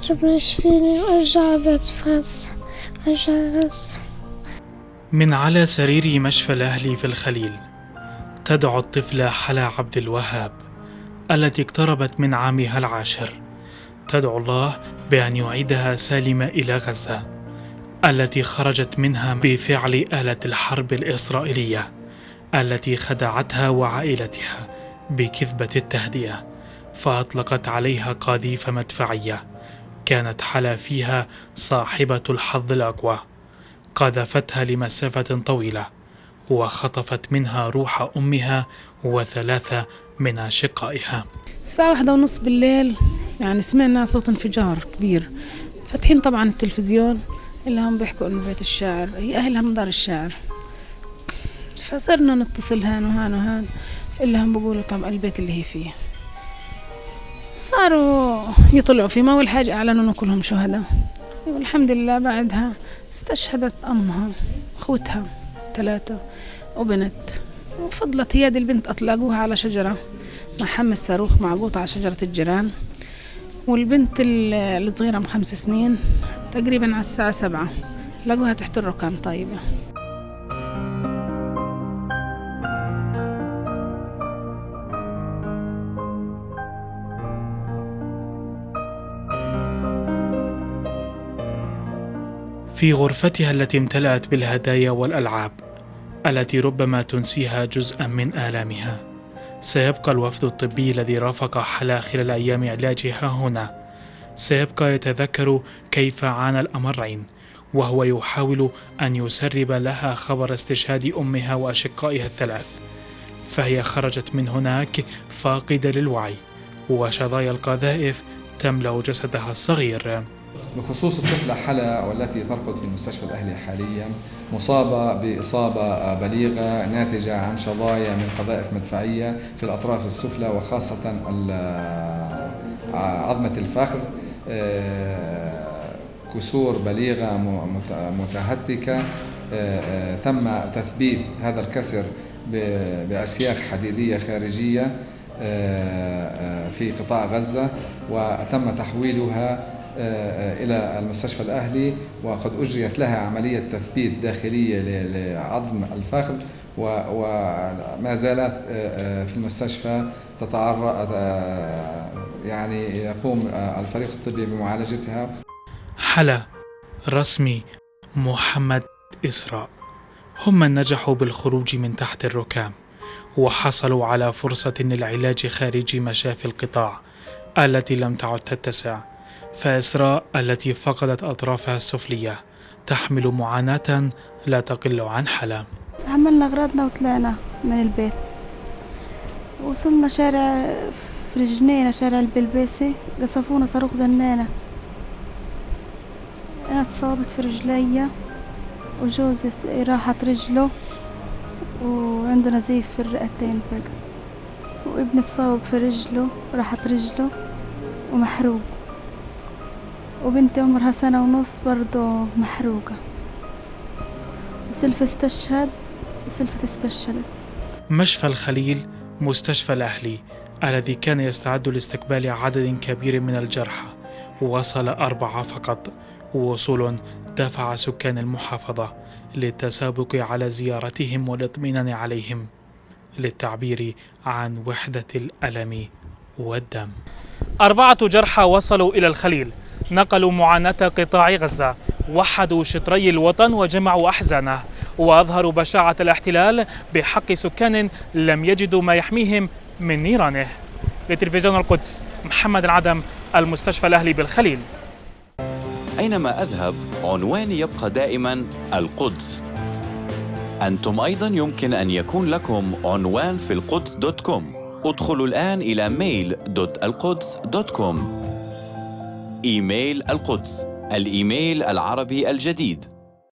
ربنا يشفيني وأرجع بيت فاس، أرجع غزة. من على سرير مشفى الأهلي في الخليل تدعو الطفلة حلا عبد الوهاب التي اقتربت من عامها العاشر، تدعو الله بأن يعيدها سالمة إلى غزة التي خرجت منها بفعل آلة الحرب الإسرائيلية التي خدعتها وعائلتها بكذبة التهدئة، فأطلقت عليها قاذيف مدفعية كانت حلا فيها صاحبة الحظ الأقوى، قذفتها لمسافة طويلة وخطفت منها روح أمها وثلاثة من أشقائها. الساعة 1:30 بالليل يعني سمعنا صوت انفجار كبير، فاتحين طبعا التلفزيون اللي هم بيحكوا انه بيت الشاعر، هي أهلها من دار الشاعر، فصرنا نتصل هان وهان وهان اللي هم بيقولوا طبعا البيت اللي هي فيه، صاروا يطلعوا فيه. ما أول حاجة أعلنوا إنه كلهم شهداء، والحمد لله بعدها استشهدت أمها أخوتها 3 وبنت، وفضلت هي دي البنت أطلقوها على شجرة مع حمص صاروخ معقوط على شجرة الجيران، والبنت الصغيرة 5 سنين تقريبا على الساعة 7 لقوها تحت الركام طيبة. في غرفتها التي امتلأت بالهدايا والألعاب التي ربما تنسيها جزءا من آلامها، سيبقى الوفد الطبي الذي رافق حلا خلال أيام علاجها هنا، سيبقى يتذكر كيف عانى الأمرين وهو يحاول أن يسرب لها خبر استشهاد أمها وأشقائها 3، فهي خرجت من هناك فاقدة للوعي وشظايا القذائف تملأ جسدها الصغير. بخصوص الطفلة حلا والتي ترقد في المستشفى الأهلي حاليا، مصابة بإصابة بليغة ناتجة عن شظايا من قذائف مدفعية في الأطراف السفلى وخاصة عظمة الفخذ، كسور بليغة متهتكة، تم تثبيت هذا الكسر بأسياخ حديدية خارجية في قطاع غزة، وتم تحويلها إلى المستشفى الأهلي، وقد أجريت لها عملية تثبيت داخلية لعظم الفخذ، وما زالت في المستشفى يعني يقوم الفريق الطبي بمعالجتها. حلا، رسمي، محمد، إسراء هم من نجحوا بالخروج من تحت الركام وحصلوا على فرصة للعلاج خارج مشافي القطاع التي لم تعد تتسع، فإسراء التي فقدت أطرافها السفلية تحمل معاناة لا تقل عن حلا. عملنا أغراضنا وطلعنا من البيت، وصلنا شارع في رجنينا شارع البلبيسي، قصفونا صاروخ زنانة، أنا اتصابت في رجلي وجوزي راحت رجله وعنده نزيف في الرئتين بقى، وابني اتصاب في رجله راحت رجله ومحروق، وبنتي عمرها 1.5 سنة برضه محروقة، وسلفة استشهد وسلفة استشهدت. مشفى الخليل مستشفى الأهلي الذي كان يستعد لاستقبال عدد كبير من الجرحى وصل 4 فقط، ووصول دفع سكان المحافظة للتسابق على زيارتهم والاطمئنان عليهم للتعبير عن وحدة الألم والدم. 4 جرحى وصلوا إلى الخليل، نقلوا معاناة قطاع غزة، وحدوا شطري الوطن وجمعوا أحزانه، وأظهروا بشاعة الاحتلال بحق سكان لم يجدوا ما يحميهم من نيرانه. لتلفزيون القدس، محمد العدم، المستشفى الأهلي بالخليل. أينما أذهب عنواني يبقى دائما القدس. أنتم أيضا يمكن أن يكون لكم عنوان في القدس.com. ادخلوا الآن إلى mail.alquds.com. إيميل القدس، الإيميل العربي الجديد.